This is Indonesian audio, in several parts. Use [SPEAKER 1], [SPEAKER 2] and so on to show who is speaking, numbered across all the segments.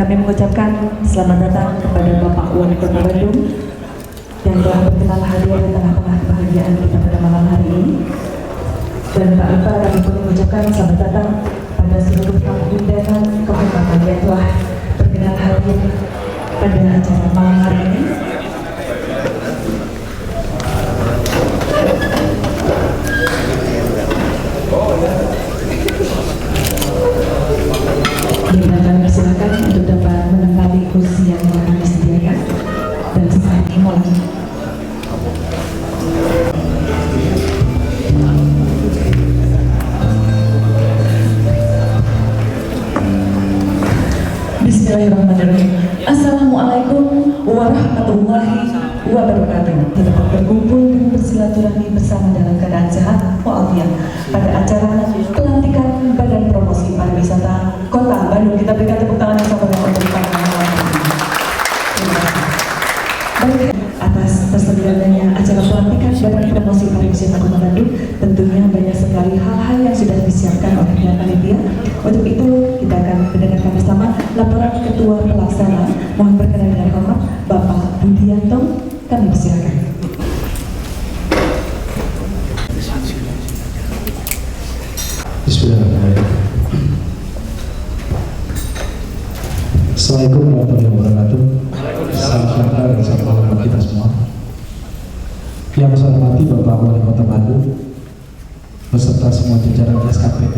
[SPEAKER 1] kami mengucapkan selamat datang kepada Bapak Wali Kota Bandung yang telah berkenan hadir di tengah-tengah kebahagiaan kita pada malam hari ini. Dan tak lupa kami pun mengucapkan selamat datang pada seluruh tamu undangan kehormatan yang telah berkenan hadir pada acara malam hari ini. Dengan kami silakan untuk dapat menempati kursi yang telah kami sediakan dan sesaat ini mulai. Bismillahirrahmanirrahim. Assalamualaikum warahmatullahi wabarakatuh. Kita dapat berkumpul dan bersilaturahmi bersama dalam keadaan sehat walafiat pada acara pelantikan Badan Promosi Pariwisata Kota Bandung. Kita berikan tepuk tangan yang sama untuk para baik, atas tersedianya acara pelantikan Badan Promosi Pariwisata Kota Bandung, tentunya banyak sekali hal-hal yang sudah disiapkan oleh pihak panitia. Untuk itu kita akan mendengarkan bersama laporan Ketua Pelaksana. Mohon berkenan dengan hormat Bapak Budianto, kami persilakan.
[SPEAKER 2] Bismillahirrahmanirrahim. Assalamualaikum warahmatullahi wabarakatuh. Salam sejahtera dan salam hormat kita semua. Yang saya hormati Bapak Wali Kota Bandung beserta semua jajaran SKPD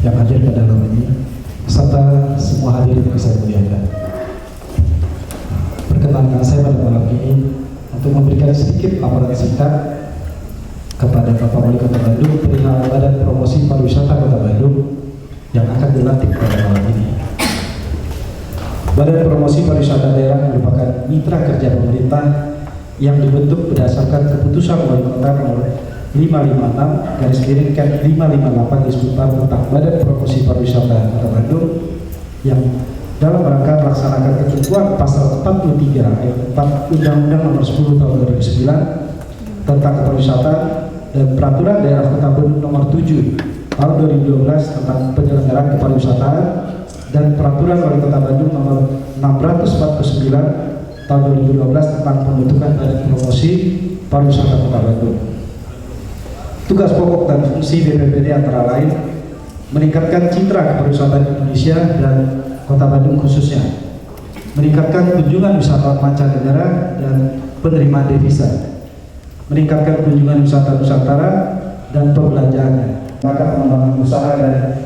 [SPEAKER 2] yang hadir pada malam ini, serta semua hadirin yang saya muliakan. Perkenankan saya pada malam ini untuk memberikan sedikit laporan singkat kepada Bapak Wali Kota Bandung perihal Badan Promosi Pariwisata Kota Bandung yang akan dilantik pada malam ini. Badan Promosi Pariwisata Daerah merupakan mitra kerja pemerintah yang dibentuk berdasarkan keputusan Wali Kota nomor 556/558 tentang Badan Promosi Pariwisata Kota Bandung yang dalam rangka melaksanakan ketentuan pasal 43 ayat 4 Undang-Undang nomor 10 tahun 2009 tentang pariwisata dan Peraturan Daerah Kota Bandung nomor 7 tahun 2012 tentang penyelenggaraan kepariwisataan dan Peraturan Wali Kota Bandung nomor 649 tahun 2012 tentang pembentukan Badan Promosi Pariwisata Kota Bandung. Tugas pokok dan fungsi BPPD antara lain meningkatkan citra kepariwisataan Indonesia dan Kota Bandung khususnya, meningkatkan kunjungan wisatawan mancanegara dan penerimaan devisa, meningkatkan kunjungan wisata Nusantara dan perbelanjaannya, maka pengembangan usaha dan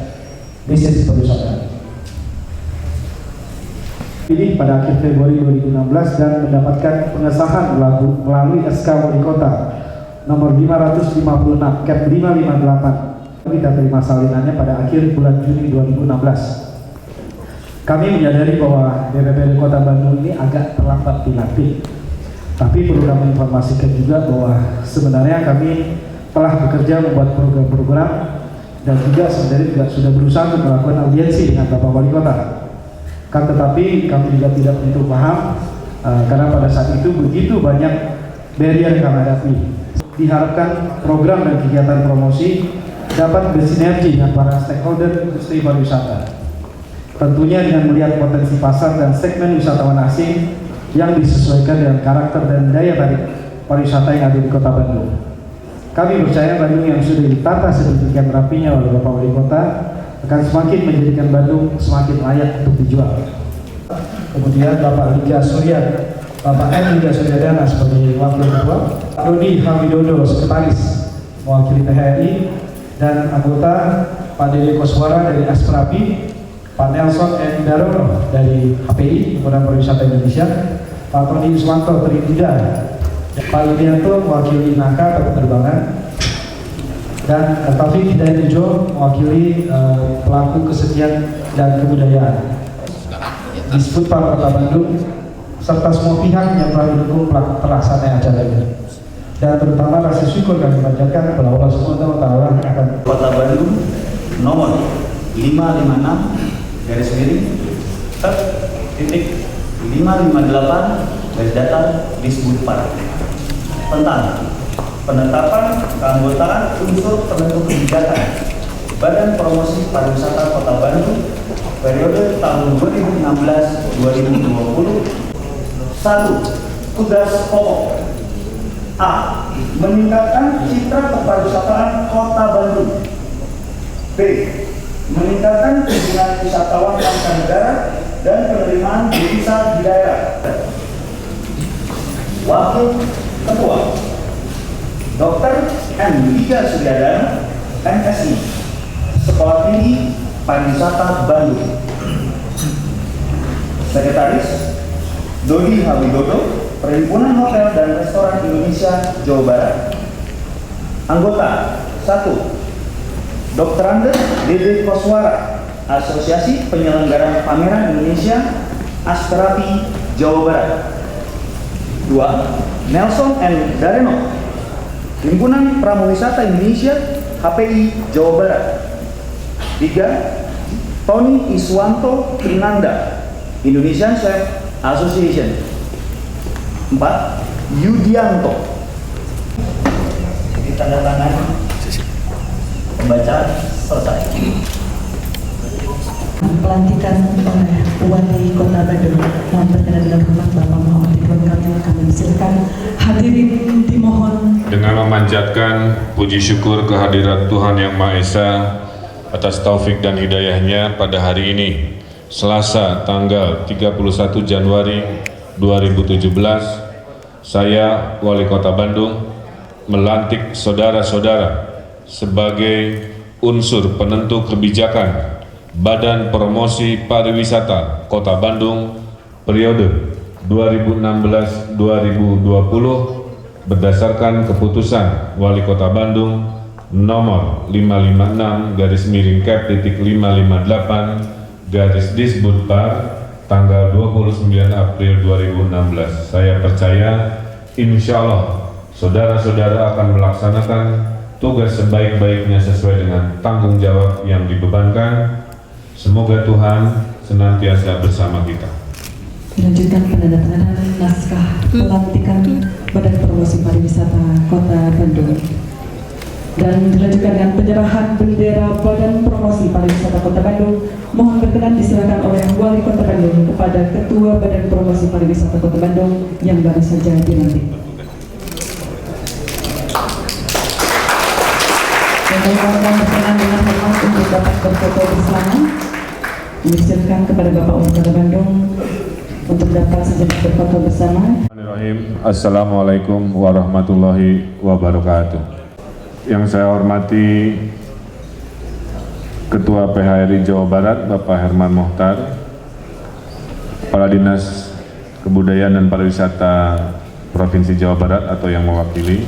[SPEAKER 2] bisnis pariwisata. Ini pada akhir Februari 2016 dan mendapatkan pengesahan melalui SK Wali Kota nomor 556 Cap 558. Kita terima salinannya pada akhir bulan Juni 2016. Kami menyadari bahwa BPPD Kota Bandung ini agak terlambat dilantik. Tapi perlu kami informasikan juga bahwa sebenarnya kami telah bekerja membuat program-program dan juga sebenarnya sudah berusaha untuk melakukan audiensi dengan Bapak Wali Kota. Kan tetapi kami juga tidak begitu paham karena pada saat itu begitu banyak barrier yang kami hadapi. Diharapkan program dan kegiatan promosi dapat bersinergi dengan para stakeholder industri pariwisata. Tentunya dengan melihat potensi pasar dan segmen wisatawan asing yang disesuaikan dengan karakter dan daya tarik pariwisata yang ada di Kota Bandung. Kami percaya Bandung yang sudah ditata sedemikian rapinya oleh Bapak Wali Kota akan semakin menjadikan Bandung semakin layak untuk dijual. Kemudian Bapak Liga Surya, Bapak M. Liga Suryadana sebagai Wakil Ketua, Dodi Hamidodo Sekretaris mewakili THRI, dan anggota Pak Dede Koswara dari Asprapi, Pak Nelson N. Darono dari HPI, Himpunan Pariwisata Indonesia, Pak Tony Iswanto Trinida, Pak Yulianto mewakili NAKA Penerbangan, dan Taufik Hidayat Ujo mewakili pelaku kesenian dan kebudayaan. Disputpar Kota Bandung serta semua pihak yang telah mendukung pelaksanaan acara ini. Dan terutama rasa syukur kami panjatkan kepada Allah Subhanahu wa Ta'ala akan
[SPEAKER 3] Kota Bandung nomor 556/558 Disputpar tentang penetapan keanggotaan unsur penentu kebijakan Badan Promosi Pariwisata Kota Bandung periode tahun 2016-2020. 1. Tugas pokok. A. Meningkatkan citra kepariwisataan Kota Bandung. B. Meningkatkan kunjungan wisatawan mancanegara dan penerimaan devisa di daerah. Wakil Ketua Dr. M. Liga Suryadana, MSI, Sekolah Tinggi Pariwisata Bandung. Sekretaris Dodi Hawidodo, Perhimpunan Hotel dan Restoran Indonesia Jawa Barat. Anggota 1. Dr. Andes Dede Koswara, Asosiasi Penyelenggara Pameran Indonesia Asperapi Jawa Barat. 2. Nelson N. Dareno, Himpunan Pramuwisata Indonesia HPI Jawa Barat. 3. Tony Iswanto Trinanda, Indonesian Chef Association. 4. Yudianto. Ditandatangani. Pembacaan selesai.
[SPEAKER 1] Pelantikan oleh Wali Kota Bandung yang berkenan dengan hormat Bapak Muhammad Ridwan Kamil, kami silakan hadirin dimohon
[SPEAKER 4] dengan memanjatkan puji syukur kehadirat Tuhan Yang Maha Esa atas taufik dan hidayahnya pada hari ini, Selasa tanggal 31 Januari 2017, saya Wali Kota Bandung melantik saudara-saudara sebagai unsur penentu kebijakan Badan Promosi Pariwisata Kota Bandung periode 2016-2020 berdasarkan keputusan Wali Kota Bandung nomor 556-558-Disbudpar tanggal 29 April 2016. Saya percaya insya Allah saudara-saudara akan melaksanakan tugas sebaik-baiknya sesuai dengan tanggung jawab yang dibebankan. Semoga Tuhan senantiasa bersama kita.
[SPEAKER 1] dilanjutkan penandatanganan naskah pelantikan Badan Promosi Pariwisata Kota Bandung dan dilanjutkan dengan penyerahan bendera Badan Promosi Pariwisata Kota Bandung. Mohon berkenan disilakan oleh Wali Kota Bandung kepada Ketua Badan Promosi Pariwisata Kota Bandung yang baru saja dilantik. Dan mohon berkenan dengan hormat untuk dapat berfoto bersama. Disilakan kepada Bapak Wali Kota Bandung untuk dapat sejenak berfoto bersama.
[SPEAKER 4] Assalamualaikum warahmatullahi wabarakatuh. Yang saya hormati Ketua PHRI Jawa Barat Bapak Herman Mohtar, Kepala Dinas Kebudayaan dan Pariwisata Provinsi Jawa Barat atau yang mewakili.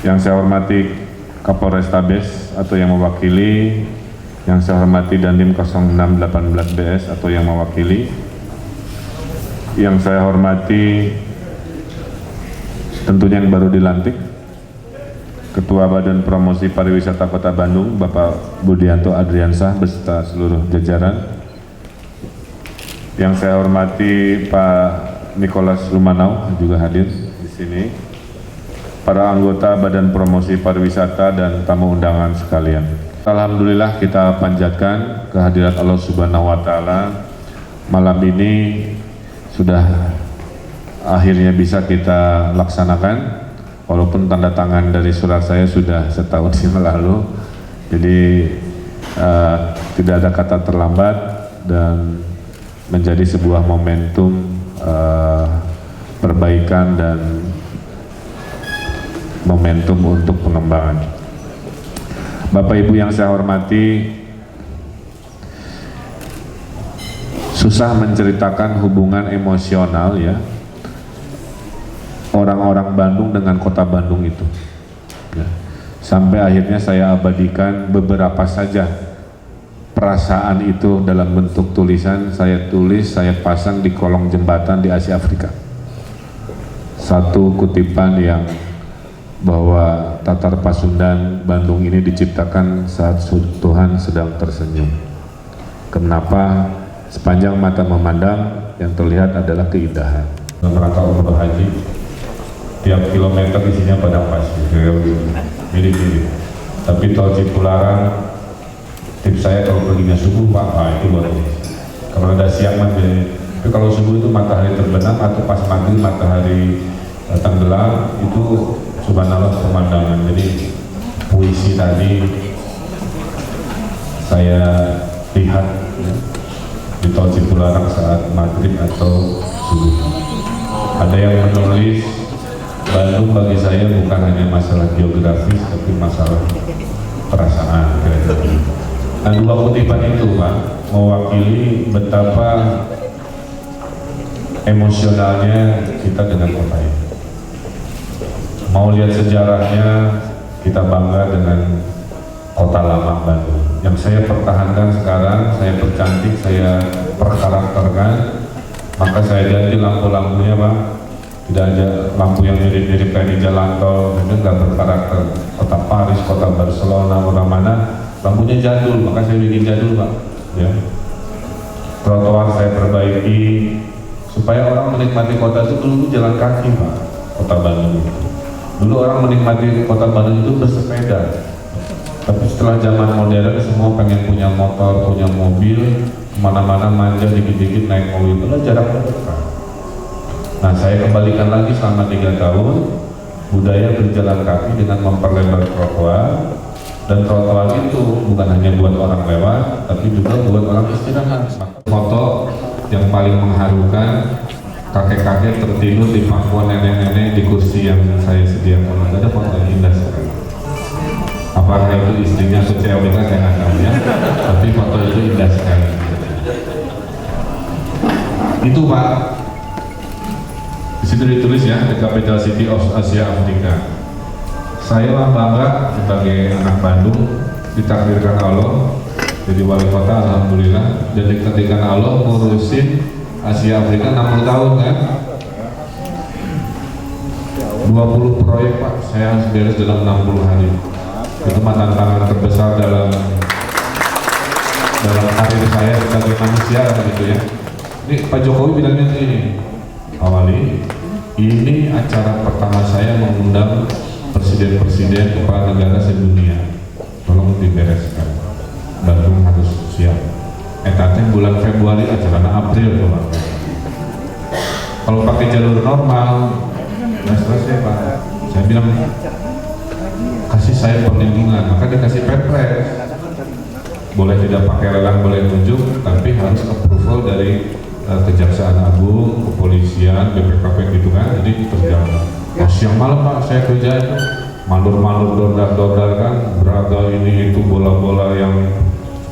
[SPEAKER 4] Yang saya hormati Kapolrestabes atau yang mewakili. Yang saya hormati Dandim 0618BS atau yang mewakili. Yang saya hormati tentunya yang baru dilantik Ketua Badan Promosi Pariwisata Kota Bandung Bapak Budianto Adriansah beserta seluruh jajaran. Yang saya hormati Pak Nicholas Rumanau juga hadir di sini. Para anggota Badan Promosi Pariwisata dan tamu undangan sekalian. Alhamdulillah kita panjatkan kehadirat Allah Subhanahu wa Ta'ala. Malam ini sudah akhirnya bisa kita laksanakan, walaupun tanda tangan dari surat saya sudah setahun yang lalu. Jadi tidak ada kata terlambat dan menjadi sebuah momentum perbaikan dan momentum untuk pengembangan. Bapak Ibu yang saya hormati, susah menceritakan hubungan emosional ya orang-orang Bandung dengan kota Bandung itu ya. Sampai akhirnya saya abadikan beberapa saja perasaan itu dalam bentuk tulisan. Saya tulis, saya pasang di kolong jembatan di Asia Afrika. Satu kutipan yang bahwa Tatar Pasundan Bandung ini diciptakan saat Tuhan sedang tersenyum. Kenapa? Sepanjang mata memandang yang terlihat adalah keindahan. Dalam rangka umroh haji, tiap kilometer isinya padang pasir, mirip-mirip. Tapi tol Cipularang, tips saya kalau perginya subuh Pak, itu luar Kalau ada siang tapi kalau subuh itu matahari terbenam atau pas maghrib matahari tenggelam itu subhanallah pemandangan. Jadi puisi tadi saya lihat ya, di Tol Cipularang saat maghrib atau subuh. Ada yang menulis Bandung bagi saya bukan hanya masalah geografis tapi masalah perasaan. Nah, dua kutipan itu Pak mewakili betapa emosionalnya kita dengan kota ini. Mau lihat sejarahnya, kita bangga dengan kota lama Bandung yang saya pertahankan sekarang, saya percantik, saya perkarakterkan. Maka saya ganti lampu-lampunya Pak, tidak ada lampu yang mirip-mirip kayak di jalan tol, itu nggak berkarakter. Kota Paris, kota Barcelona, orang mana lampunya jadul, maka saya bikin jadul Pak ya. Trotoar saya perbaiki supaya orang menikmati kota itu dulu jalan kaki Pak, kota Bandung itu. Dulu orang menikmati kota Bandung itu bersepeda. Tapi setelah zaman modern semua pengen punya motor, punya mobil, kemana-mana manja dikit-dikit naik mobil, itu jarak dekat. Nah saya kembalikan lagi selama 3 tahun budaya berjalan kaki dengan memperlebar trotoar, dan trotoar itu bukan hanya buat orang lewat, tapi juga buat orang istirahat. Foto yang paling mengharukan kakek-kakek tertidur di pangkuan nenek-nenek di kursi yang saya sediakan. Ada foto yang indah sekali. Apakah itu istrinya kecewa saya nggak tahu ya, tapi foto itu indah sekali. Itu Pak, di situ ditulis ya, the capital city of Asia Afrika. Saya bangga sebagai anak Bandung ditakdirkan Allah jadi wali kota, alhamdulillah, dan ditakdirkan Allah ngurusin Asia Afrika 60 tahun kan. 20 proyek Pak, saya harus beres dalam 60 hari. Itu tantangan terbesar dalam karir saya sebagai manusia gitu ya. Ini Pak Jokowi bilangnya ini, awali ini acara pertama saya mengundang presiden-presiden kepala negara sedunia. Tolong dibereskan. Bandung harus siap. Etatnya bulan Februari, acaranya April Pak. Kalau pakai jalur normal, nggak selesai Pak. Saya bilang kasih saya perlindungan, maka dikasih perpres. Boleh tidak pakai lelang, boleh tunjuk, tapi harus approval dari Kejaksaan Agung, Kepolisian, BPKP gitu kan. Jadi terjaga. Oh, siang malam Pak saya kerja itu malur-malur, dordar-dordar kan, beraga ini itu, bola-bola yang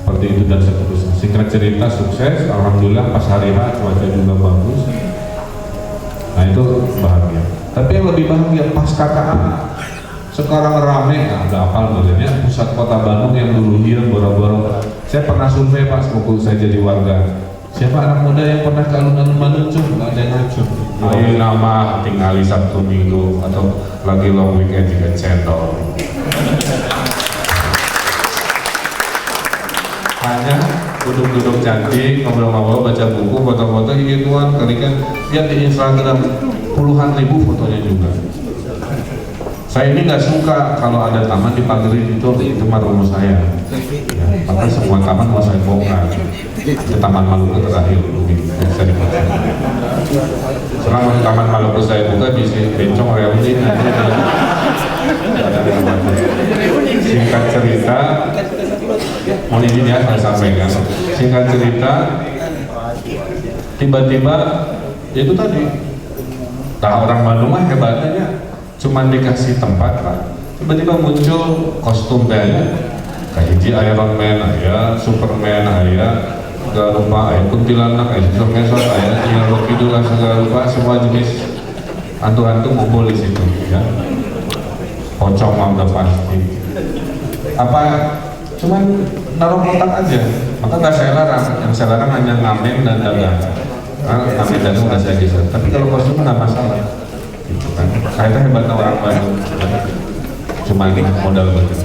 [SPEAKER 4] seperti itu dan seterusnya. Singkat cerita sukses, alhamdulillah pas hari H cuaca juga bagus. Nah itu bahagia. Tapi yang lebih bahagia pas KKA. Sekarang rame, nggak hafal maksudnya pusat kota Bandung yang dulu hilang boro-boro. Saya pernah survei Pak, waktu saya jadi warga. Siapa anak muda yang pernah ke alun-alun Bandung? Nggak ada yang lucu. Ayo nama tinggali Sabtu Minggu atau lagi long weekend juga cendol. Hanya duduk-duduk cantik, ngobrol-ngobrol, baca buku, foto-foto gituan. Kali kan lihat di Instagram puluhan ribu fotonya juga. Saya ini nggak suka kalau ada taman dipagerin itu mah rumah saya. Ya, maka semua taman mau saya bongkar. Itu Taman Maluku terakhir bisa dibuka. Selama Taman Maluku saya buka bisa bencong reuni nanti. Singkat cerita, mohon izin ya saya sampaikan. Singkat cerita, tiba-tiba itu tadi, nah orang Bandung mah hebatnya. Cuman dikasih tempat Pak, tiba-tiba muncul kostum band kayak hiji Iron Man, aya Superman, aya segala rupa, aya kuntilanak, aya sosok-sosok, aya Nyarok Kidul, segala rupa, semua jenis hantu-hantu ngumpul di situ ya. Pocong mah udah pasti. Apa cuman naruh kotak aja, maka nggak saya larang. Yang saya larang hanya ngamen dan dagang. Ngamen dan udah saya geser. Tapi kalau kostum nggak masalah. Gitu kan. Saya hebatnya orang Bandung, cuma modal begitu.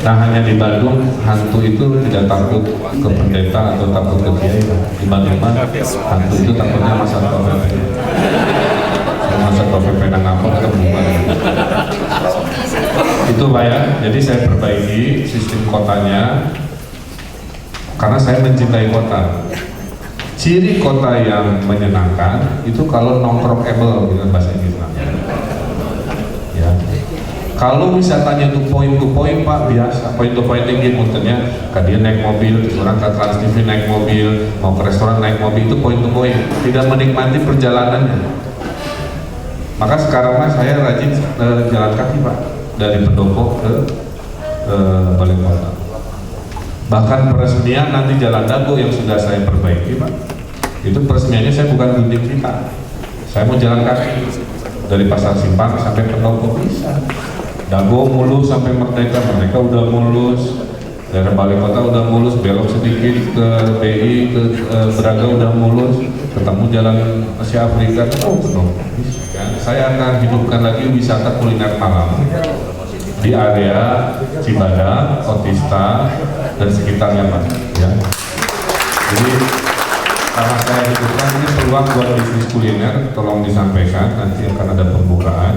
[SPEAKER 4] Nah hanya di Bandung hantu itu tidak takut ke pendeta atau takut ke kiai. Di Bandung hantu itu takutnya masa PP. Masa PP nang ngapot atau bukan. Itu Pak ya. Jadi saya perbaiki sistem kotanya. Karena saya mencintai kota. Ciri kota yang menyenangkan itu kalau nongkrongable dengan bahasa Inggris. Ya. Kalau wisatanya itu point to point Pak, biasa point to point tinggi muternya, dia naik mobil, orang ke Trans TV naik mobil, mau ke restoran naik mobil, itu point to point, tidak menikmati perjalanannya. Maka sekarang saya rajin jalan kaki Pak, dari Pendopo ke Balai Kota. Bahkan peresmian nanti Jalan Dago yang sudah saya perbaiki Pak, itu peresmiannya saya bukan gunting kita, saya mau jalan kaki dari Pasar Simpang sampai Pendopo bisa. Dago mulus sampai Merdeka udah mulus, dari Balai Kota udah mulus, belok sedikit ke BI, ke Braga udah mulus, ketemu jalan Asia Afrika, Pendopo. Ya, saya akan hidupkan lagi wisata kuliner malam di area Cibadak, Otista, dan sekitarnya Pak. Ya. Jadi karena saya hidupkan ini peluang buat bisnis kuliner, tolong disampaikan, nanti akan ada pembukaan.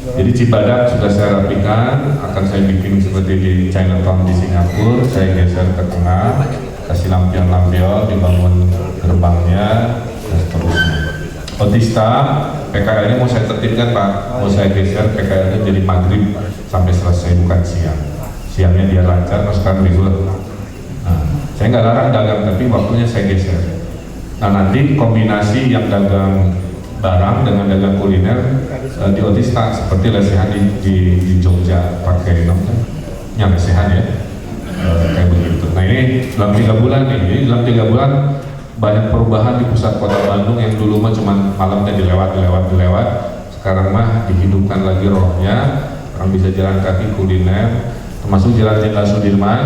[SPEAKER 4] Jadi Cibadak sudah saya rapikan, akan saya bikin seperti di Chinatown di Singapura, saya geser ke tengah, kasih lampion-lampion, dibangun gerbangnya, dan seterusnya. Otista, PKL-nya mau saya tertibkan Pak, mau saya geser PKL-nya jadi maghrib sampai selesai, bukan siang. Siangnya dia lancar, masukkan libur. Nah, saya nggak larang dagang, tapi waktunya saya geser. Nah nanti kombinasi yang dagang barang dengan dagang kuliner di Otista seperti lesehan di Jogja pakai yang lesehan ya, kayak begitu. Nah ini dalam 3 bulan nih, jadi dalam 3 bulan banyak perubahan di pusat kota Bandung yang dulu mah cuma malamnya dilewat, sekarang mah dihidupkan lagi rohnya, orang bisa jalan kaki kuliner, termasuk Jalan Jenderal Sudirman.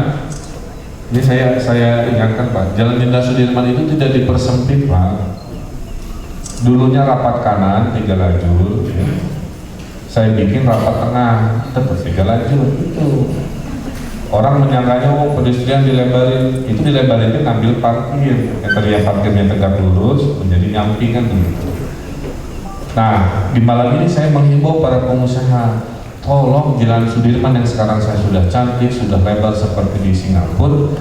[SPEAKER 4] Ini saya ingatkan Pak, Jalan Jenderal Sudirman itu tidak dipersempit Pak. Dulunya rapat kanan 3 lajur, ya. Saya bikin rapat tengah, tetap 3 lajur itu. Orang menyangkanya pedestrian dilebarin, itu dilebarin itu ngambil parkir, yang tadinya parkirnya tegak lurus menjadi nyampingan begitu. Nah di malam ini saya menghimbau para pengusaha, tolong Jalan Sudirman yang sekarang saya sudah cantik, sudah lebar seperti di Singapura,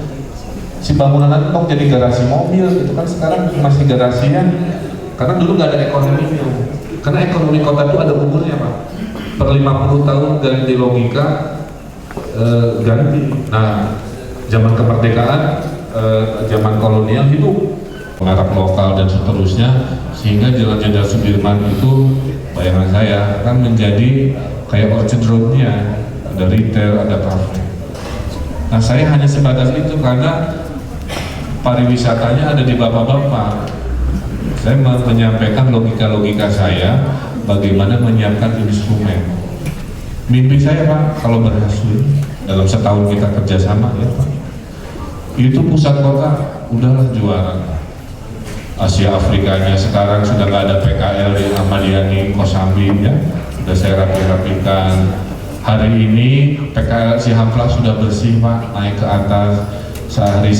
[SPEAKER 4] si bangunan itu kok jadi garasi mobil, itu kan sekarang masih garasian. Karena dulu nggak ada ekonominya, karena ekonomi kota itu ada umurnya Pak, per 50 tahun ganti logika, ganti. Nah zaman kemerdekaan, zaman kolonial hidup pengarap lokal dan seterusnya, sehingga Jalan Jenderal Sudirman itu bayangan saya akan menjadi kayak Orchard Road-nya, ada retail, ada kafe. Nah saya hanya sebatas itu karena pariwisatanya ada di bapak-bapak. Saya menyampaikan logika-logika saya bagaimana menyiapkan instrumen. Mimpi saya Pak, kalau berhasil dalam setahun kita kerjasama ya Pak, itu pusat kota udahlah juara. Asia Afrikanya sekarang sudah nggak ada PKL di Ahmadiyani, Kosambi ya, sudah saya rapi-rapikan. Hari ini PKL Cihampelas sudah bersih Pak, naik ke atas. Hari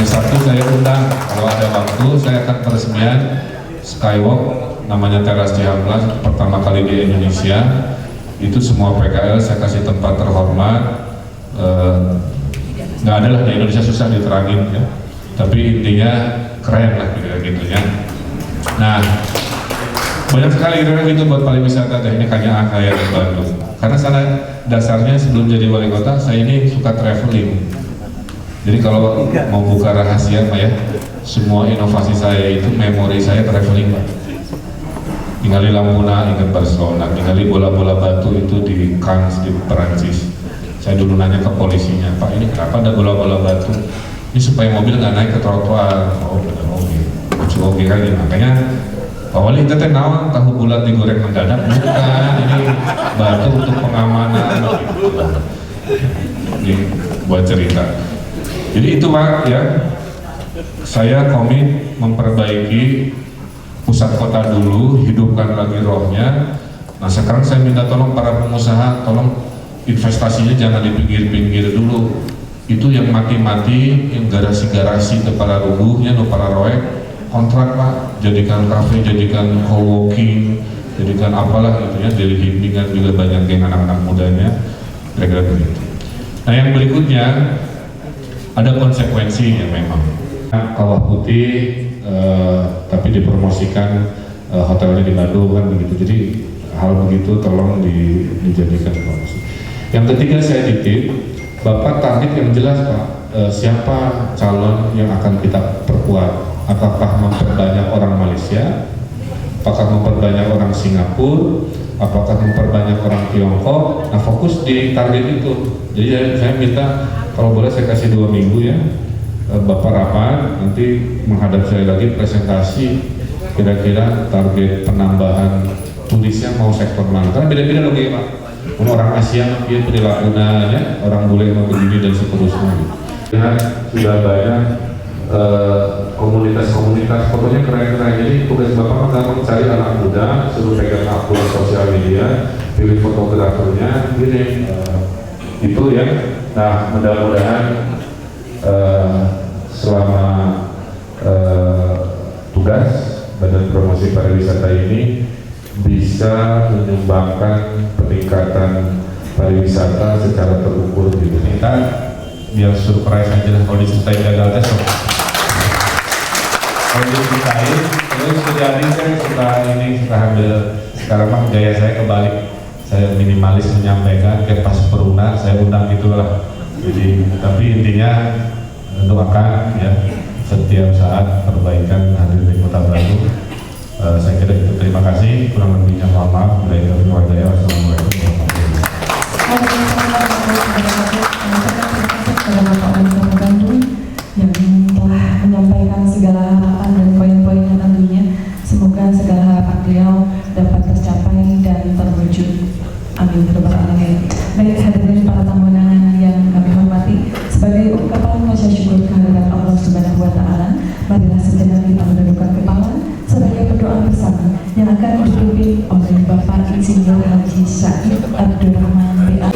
[SPEAKER 4] Sabtu saya undang, kalau ada waktu saya akan peresmian skywalk namanya Teras Cihampelas, pertama kali di Indonesia. Itu semua PKL saya kasih tempat terhormat, nggak ada lah di Indonesia, susah diterangin ya, tapi intinya keren lah gitu ya. Nah banyak sekali kira-kira gitu buat pariwisata deh, ini hanya saya di Bandung karena sana dasarnya sebelum jadi wali kota saya ini suka traveling. Jadi kalau mau buka rahasia Pak ya, semua inovasi saya itu memori saya traveling Pak. Tinggali Lampuna, ingat Barcelona, tinggali bola-bola batu itu di Cannes di Perancis. Saya dulu nanya ke polisinya, Pak ini kenapa ada bola-bola batu? Ini supaya mobil nggak naik ke trotoar. Oh benar, oke kan ya. Makanya Pak Wali kita nawan tahu bulat digoreng mendadak, bukan, ini batu untuk pengamanan. Ini buat cerita. Jadi itu Pak ya, saya komit memperbaiki pusat kota dulu, hidupkan lagi rohnya. Nah sekarang saya minta tolong para pengusaha, tolong investasinya jangan di pinggir-pinggir dulu. Itu yang mati-mati, yang garasi-garasi para rubuhnya, para roek, kontrak Pak, jadikan kafe, jadikan co-working, jadikan apalah gitu ya, jadi bimbingan juga banyak yang anak-anak mudanya, kira-kira begitu. Nah yang berikutnya ada konsekuensinya memang. Kawah Putih tapi dipromosikan hotelnya di Bandung kan begitu. Jadi hal begitu tolong dijadikan promosi. Yang ketiga saya titip, Bapak target yang jelas Pak, siapa calon yang akan kita perkuat? Apakah memperbanyak orang Malaysia? Apakah memperbanyak orang Singapura? Apakah memperbanyak orang Tiongkok? Nah fokus di target itu. Jadi saya minta kalau boleh saya kasih 2 minggu ya, Bapak rapat, nanti menghadap saya lagi presentasi kira-kira target penambahan turisnya mau sektor mana. Karena beda-beda loh ya Pak. Orang Asia dia perilakunya, ya, orang bule mau begini dan seterusnya. Ya, sudah banyak komunitas-komunitas, fotonya keren-keren. Jadi tugas Bapak kan mencari anak muda, suruh pegang akun sosial media, pilih fotografernya, gini. Itu ya. Nah, mudah-mudahan selama tugas Badan Promosi Pariwisata ini bisa menyumbangkan peningkatan pariwisata secara terukur di Indonesia. Biar surprise aja lah kalau diceritain gagal tes. Kalau diceritain, terus terjadi saya suka ambil sekarang mah gaya saya kebalik. Saya minimalis menyampaikan kayak pas peruna saya undang gitulah. Jadi tapi intinya doakan ya setiap saat perbaikan hadir di Kota Bandung. Saya kira itu, terima kasih, kurang lebihnya mohon maaf. Wassalamualaikum warahmatullahi wabarakatuh.
[SPEAKER 1] Kepada Bapak Wali Kota Bandung yang telah menyampaikan segala harapan dan poin-poinnya tentunya, semoga segala harapan beliau dapat tercapai dan terwujud. Amin. Baik hadirin para tamu undangan yang kami hormati, sebagai ungkapan rasa syukur kehadirat Allah Subhanahu wa Ta'ala, marilah sejenak kita menundukkan kepala sebagai berdoa bersama yang akan dipimpin oleh Bapak Insinyur Haji Said Abdurrahman BA.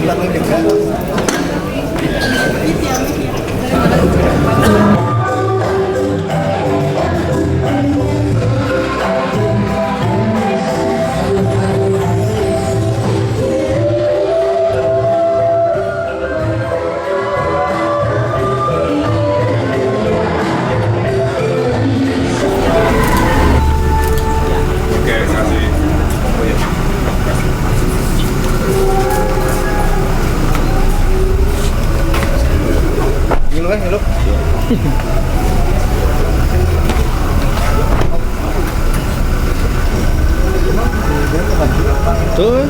[SPEAKER 3] Tuh.